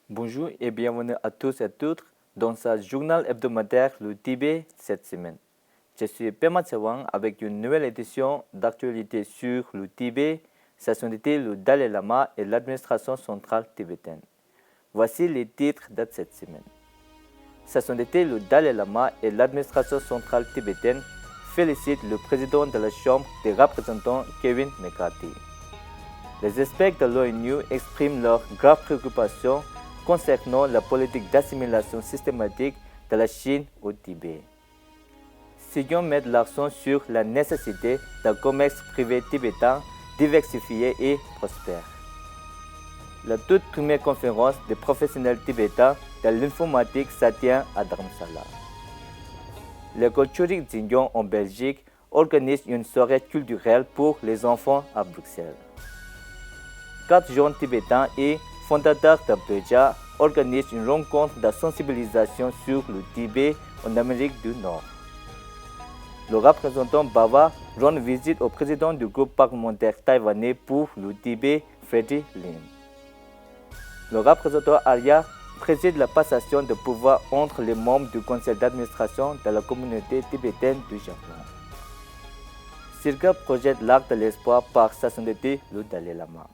Bonjour et bienvenue à tous et à toutes dans ce journal hebdomadaire Le Tibet cette semaine. Je suis Pema Tsewang avec une nouvelle édition d'actualité sur le Tibet, sa sainteté, le Dalai Lama et l'administration centrale tibétaine. Voici les titres de cette semaine. Sa sainteté, le Dalai Lama et l'administration centrale tibétaine félicitent le président de la Chambre des représentants Kevin McCarthy. Les experts de l'ONU expriment leurs graves préoccupations concernant la politique d'assimilation systématique de la Chine au Tibet. Sion met l'accent sur la nécessité d'un commerce privé tibétain diversifié et prospère. La toute première conférence des professionnels tibétains de l'informatique se tient à Dharamsala. L'école Churik Jingyon en Belgique organise une soirée culturelle pour les enfants à Bruxelles. 4 jeunes tibétains et fondateurs de Beja organisent une rencontre de sensibilisation sur le Tibet en Amérique du Nord. Le représentant Baba rend visite au président du groupe parlementaire taïwanais pour le Tibet, Freddie Lim. Le représentant Arya préside la passation de pouvoir entre les membres du conseil d'administration de la communauté tibétaine du Japon. Sirga projette l'arc de l'espoir par sa sainteté, le Dalai Lama.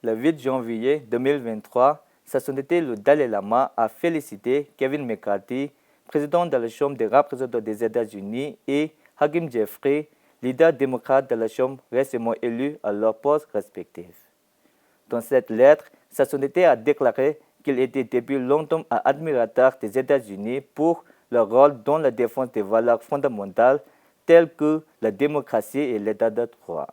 Le 8 janvier 2023, sa sainteté le Dalai Lama a félicité Kevin McCarthy, président de la Chambre des représentants des États-Unis, et Hakeem Jeffrey, leader démocrate de la Chambre récemment élu à leurs postes respectifs. Dans cette lettre, sa sainteté a déclaré qu'il était depuis longtemps un admirateur des États-Unis pour leur rôle dans la défense des valeurs fondamentales telles que la démocratie et l'état de droit.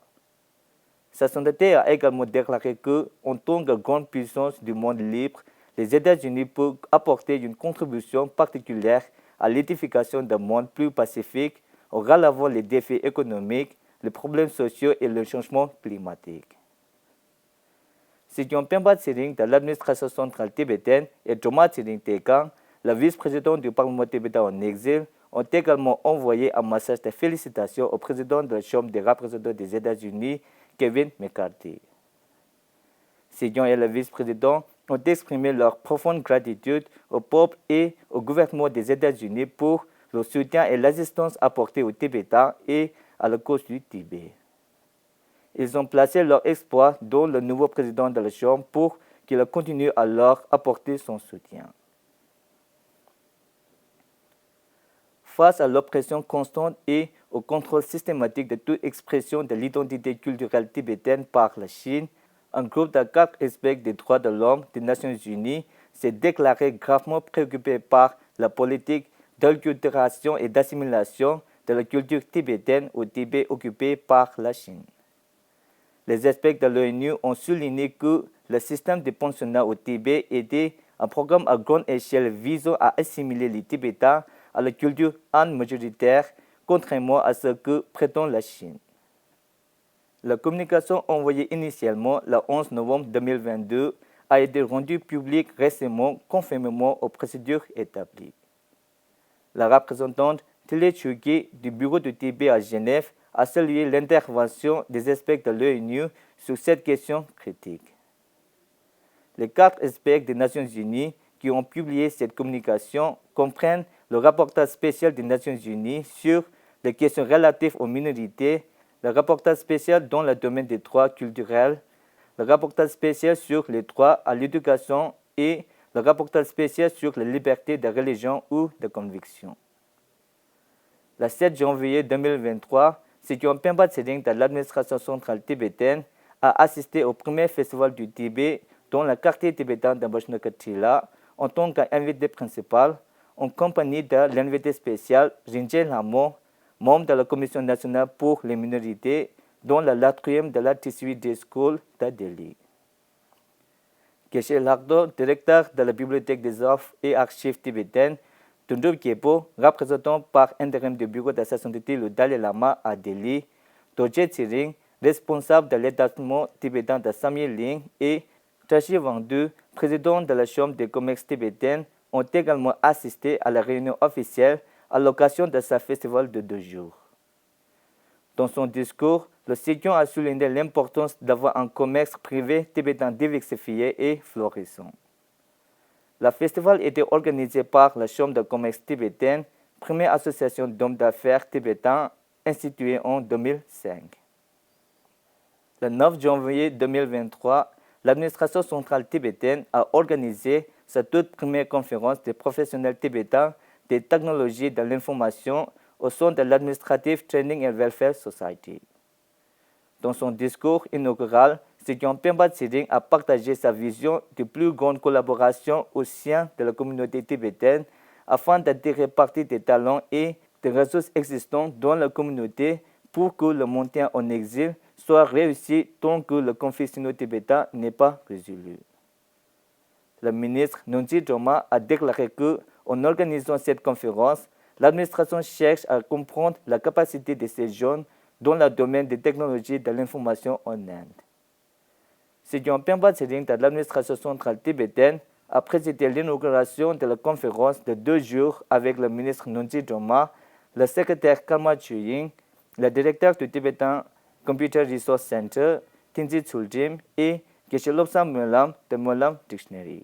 Sa sainteté a également déclaré que, en tant que grande puissance du monde libre, les États-Unis peuvent apporter une contribution particulière à l'édification d'un monde plus pacifique en relevant les défis économiques, les problèmes sociaux et le changement climatique. Sigyong Pemba Tsering de l'administration centrale tibétaine et Joma Tsering Tekang, le vice-président du Parlement tibétain en exil, ont également envoyé un message de félicitations au président de la Chambre des représentants des États-Unis, Kevin McCarthy. Sigyong et le vice-président ont exprimé leur profonde gratitude au peuple et au gouvernement des États-Unis pour le soutien et l'assistance apportés aux Tibétains et à la cause du Tibet. Ils ont placé leur espoir dans le nouveau président de la Chambre pour qu'il continue à leur apporter son soutien. Face à l'oppression constante et au contrôle systématique de toute expression de l'identité culturelle tibétaine par la Chine, un groupe de 4 experts des droits de l'homme des Nations Unies s'est déclaré gravement préoccupé par la politique d'acculturation et d'assimilation de la culture tibétaine au Tibet occupé par la Chine. Les experts de l'ONU ont souligné que le système de pensionnat au Tibet était un programme à grande échelle visant à assimiler les Tibétains à la culture han majoritaire, contrairement à ce que prétend la Chine. La communication envoyée initialement le 11 novembre 2022 a été rendue publique récemment conformément aux procédures établies. La représentante Tilly Chuki du bureau du Tibet à Genève a salué l'intervention des experts de l'ONU sur cette question critique. Les 4 experts des Nations Unies qui ont publié cette communication comprennent le rapporteur spécial des Nations Unies sur les questions relatives aux minorités, le rapporteur spécial dans le domaine des droits culturels, le rapporteur spécial sur les droits à l'éducation et le rapporteur spécial sur la liberté de religion ou de conviction. Le 7 janvier 2023, Sigyong Pemba Tsering de l'administration centrale tibétaine a assisté au premier festival du Tibet dans le quartier tibétain de Bajnakatila en tant qu'invité principal, en compagnie de l'invité spécial Rinzhe Lamo, membre de la Commission nationale pour les minorités, dans le latrium de la TCD School de Delhi. Geshe Lakdo, directeur de la Bibliothèque des offres et archives tibétaines, Tundub Kyepo, représentant par intérim du bureau de sa sainteté le Dalai Lama à Delhi, Dorje Tsering, responsable de l'établissement tibétain de Samye-Ling, et Tashi Wangdu, président de la Chambre de commerce tibétaine, ont également assisté à la réunion officielle à l'occasion de ce festival de 2 jours. Dans son discours, le Sikyong a souligné l'importance d'avoir un commerce privé tibétain diversifié et florissant. Le festival était organisé par la Chambre de commerce tibétaine, première association d'hommes d'affaires tibétains instituée en 2005. Le 9 janvier 2023, l'administration centrale tibétaine a organisé sa toute première conférence des professionnels tibétains des technologies de l'information au sein de l'Administrative Training and Welfare Society. Dans son discours inaugural, Sikyong Pemba Tsering a partagé sa vision de plus grande collaboration au sein de la communauté tibétaine afin d'attirer partie des talents et des ressources existantes dans la communauté pour que le maintien en exil soit réussi tant que le conflit sino-tibétain n'est pas résolu. Le ministre Nonji Droma a déclaré que, en organisant cette conférence, l'administration cherche à comprendre la capacité de ces jeunes dans le domaine des technologies de l'information en Inde. Sikyong Pemba Tsering de l'administration centrale tibétaine a présidé l'inauguration de la conférence de 2 jours avec le ministre Nonji Droma, le secrétaire Karma Chuying, le directeur du Tibetan Computer Resource Center, Tinji Tsuljim, et Geshe Lobsang Molam de Molam Dictionary.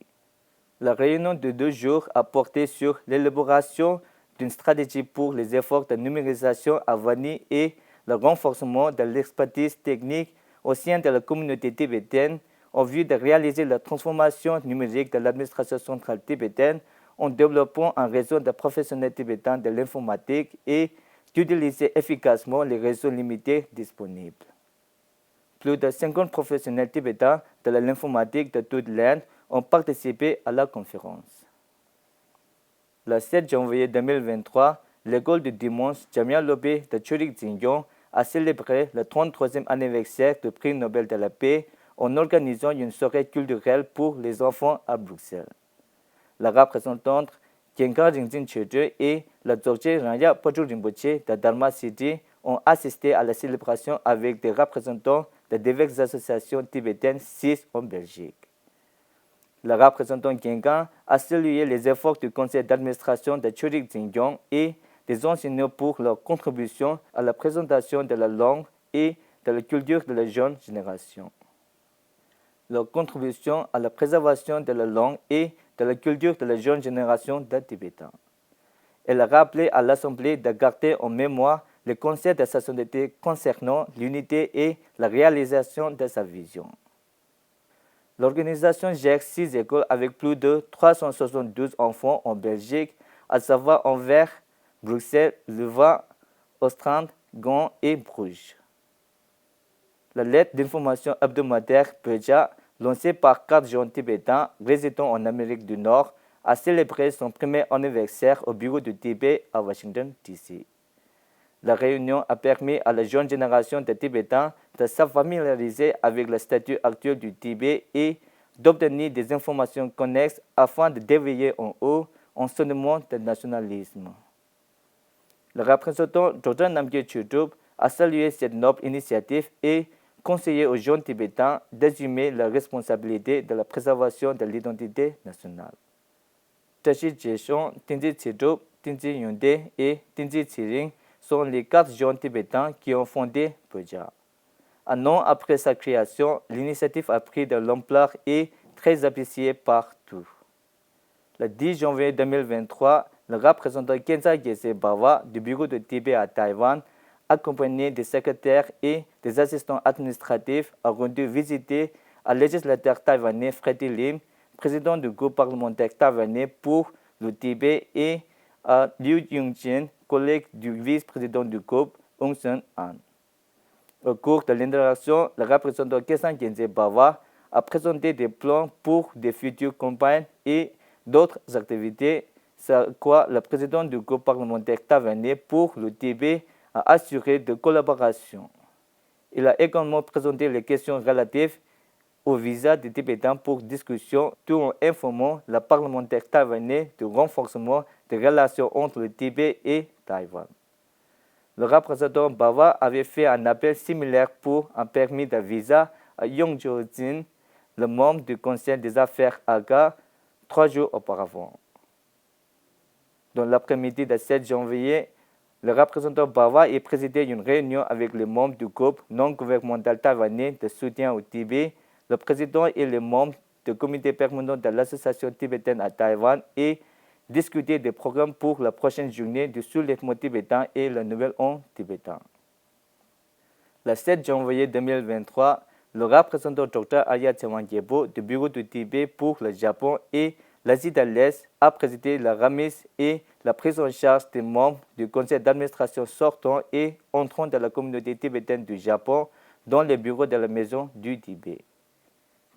La réunion de 2 jours a porté sur l'élaboration d'une stratégie pour les efforts de numérisation à venir et le renforcement de l'expertise technique au sein de la communauté tibétaine en vue de réaliser la transformation numérique de l'administration centrale tibétaine en développant un réseau de professionnels tibétains de l'informatique et d'utiliser efficacement les réseaux limités disponibles. Plus de 50 professionnels tibétains de l'informatique de toute l'Inde ont participé à la conférence. Le 7 janvier 2023, l'école du dimanche Jamia Lobby de Churik Jingyong a célébré le 33e anniversaire du prix Nobel de la paix en organisant une soirée culturelle pour les enfants à Bruxelles. La représentante Genka Rinjin Chödre et la Dzogche Ranya Pochur Rinpoche de Dharma City ont assisté à la célébration avec des représentants de diverses associations tibétaines 6 en Belgique. Le représentant Genka a salué les efforts du conseil d'administration de Churik Jingyong et des enseignants pour leur contribution à la présentation de la langue et de la culture de la jeune génération. Leur contribution à la préservation de la langue et de la culture de la jeune génération de Tibétains. Elle a rappelé à l'Assemblée de garder en mémoire le conseil de sa société concernant l'unité et la réalisation de sa vision. L'organisation gère 6 écoles avec plus de 372 enfants en Belgique, à savoir Anvers, Bruxelles, Leuven, Ostrande, Gand et Bruges. La lettre d'information hebdomadaire Peja, lancée par 4 jeunes tibétains résidant en Amérique du Nord, a célébré son premier anniversaire au bureau du Tibet à Washington, D.C. La réunion a permis à la jeune génération de Tibétains de se familiariser avec le statut actuel du Tibet et d'obtenir des informations connexes afin de déveiller en eux un sentiment de nationalisme. Le représentant Dr Namgyel Chödrup a salué cette noble initiative et conseillé aux jeunes Tibétains d'assumer la responsabilité de la préservation de l'identité nationale. Tashi Jeshon, Tinji Tsidrup, Tinji Yonde et Tinji Tsering sont les 4 jeunes Tibétains qui ont fondé Peja. Un an après sa création, l'initiative a pris de l'ampleur et très appréciée par tous. Le 10 janvier 2023, le représentant Khensa Gyese Bawa du bureau de Tibet à Taïwan, accompagné des secrétaires et des assistants administratifs, a rendu visiter à législateur taïwanais Freddy Lim, président du groupe parlementaire taïwanais pour le Tibet, et à Liu Yungjin, collègue du vice-président du groupe, Aung San An. Au cours de l'interaction, le représentant Khensa Gyese Bawa a présenté des plans pour des futures campagnes et d'autres activités, c'est quoi le président du groupe parlementaire taïwanais pour le Tibet a assuré de collaboration. Il a également présenté les questions relatives au visa des Tibétains pour discussion, tout en informant le parlementaire taïwanais du renforcement des relations entre le Tibet et Taïwan. le représentant Bawa avait fait un appel similaire pour un permis de visa à Yong Jo-jin, le membre du Conseil des affaires AGA, 3 jours auparavant. Dans l'après-midi du 7 janvier, le représentant Bawa a présidé une réunion avec les membres du groupe non-gouvernemental taïwanais de soutien au Tibet, le président et les membres du comité permanent de l'association tibétaine à Taïwan et discuter des programmes pour la prochaine journée du soulèvement tibétain et le nouvel an tibétain. Le 7 janvier 2023, le représentant Dr Arya Tsewangyebo du bureau du Tibet pour le Japon et l'Asie de l'Est a présidé la remise et la prise en charge des membres du conseil d'administration sortant et entrant de la communauté tibétaine du Japon dans les bureaux de la maison du Tibet.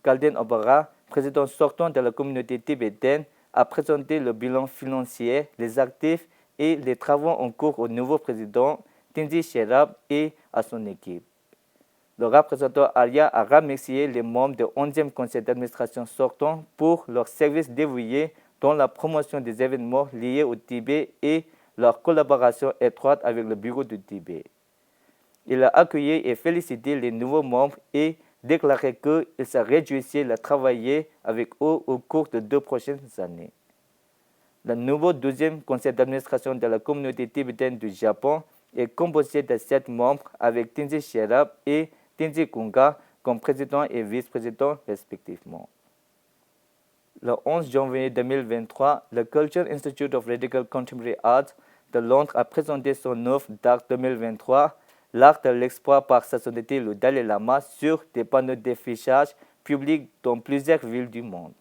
Kalden Obara, président sortant de la communauté tibétaine, a présenté le bilan financier, les actifs et les travaux en cours au nouveau président, Tenzin Sherab, et à son équipe. Le représentant Arya a remercié les membres du 11e conseil d'administration sortant pour leur service dévoué dans la promotion des événements liés au Tibet et leur collaboration étroite avec le bureau du Tibet. Il a accueilli et félicité les nouveaux membres et déclaré qu'il se réjouissait de travailler avec eux au cours des 2 prochaines années. Le nouveau 12e conseil d'administration de la communauté tibétaine du Japon est composé de 7 membres avec Tenzin Sherab et Tenzin Kunga comme président et vice-président respectivement. Le 11 janvier 2023, le Cultural Institute of Radical Contemporary Art de Londres a présenté son œuvre d'art 2023, l'art de l'exploit par sa sainteté le Dalai Lama sur des panneaux d'affichage publics dans plusieurs villes du monde.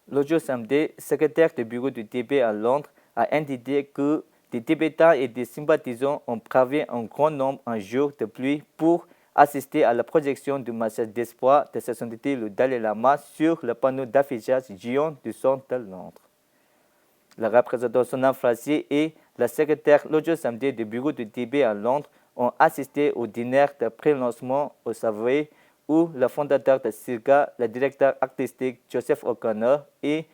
L'autre samedi, secrétaire du bureau du Tibet à Londres a indiqué que des Tibétains et des sympathisants ont bravé un grand nombre un jour de pluie pour assister à la projection du message d'espoir de sa sainteté le Dalai Lama sur le panneau d'affichage géant du centre de Londres. Le représentant Sonam Frassier et la secrétaire l'autre samedi du bureau du Tibet à Londres ont assisté au dîner de pré-lancement au Savoy où le fondateur de Circa, le directeur artistique Joseph O'Connor et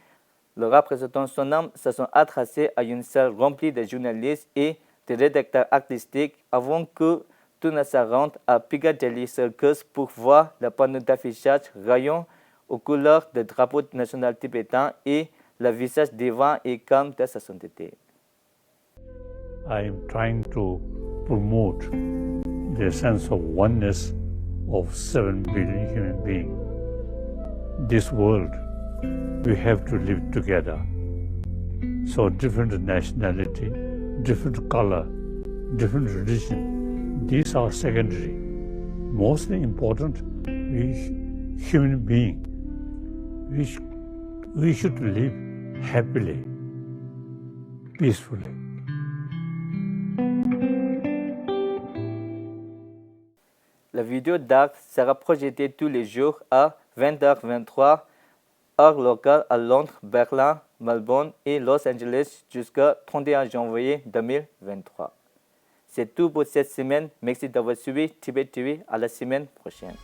le représentant Sonam se sont adressés à une salle remplie de journalistes et de rédacteurs artistiques avant que tout ne se rende à Piccadilly Circus pour voir le panneau d'affichage rayonnant aux couleurs du drapeau national tibétain et le visage divin et calme de sa sainteté. I am trying to promote the sense of oneness of 7 billion human beings. This world, we have to live together. So different nationality, different color, different religion, these are secondary. Mostly important, we human beings, we should live happily, peacefully. La vidéo d'art sera projetée tous les jours à 20h23, heure locale à Londres, Berlin, Melbourne et Los Angeles jusqu'au 31 janvier 2023. C'est tout pour cette semaine. Merci d'avoir suivi Tibet TV. À la semaine prochaine.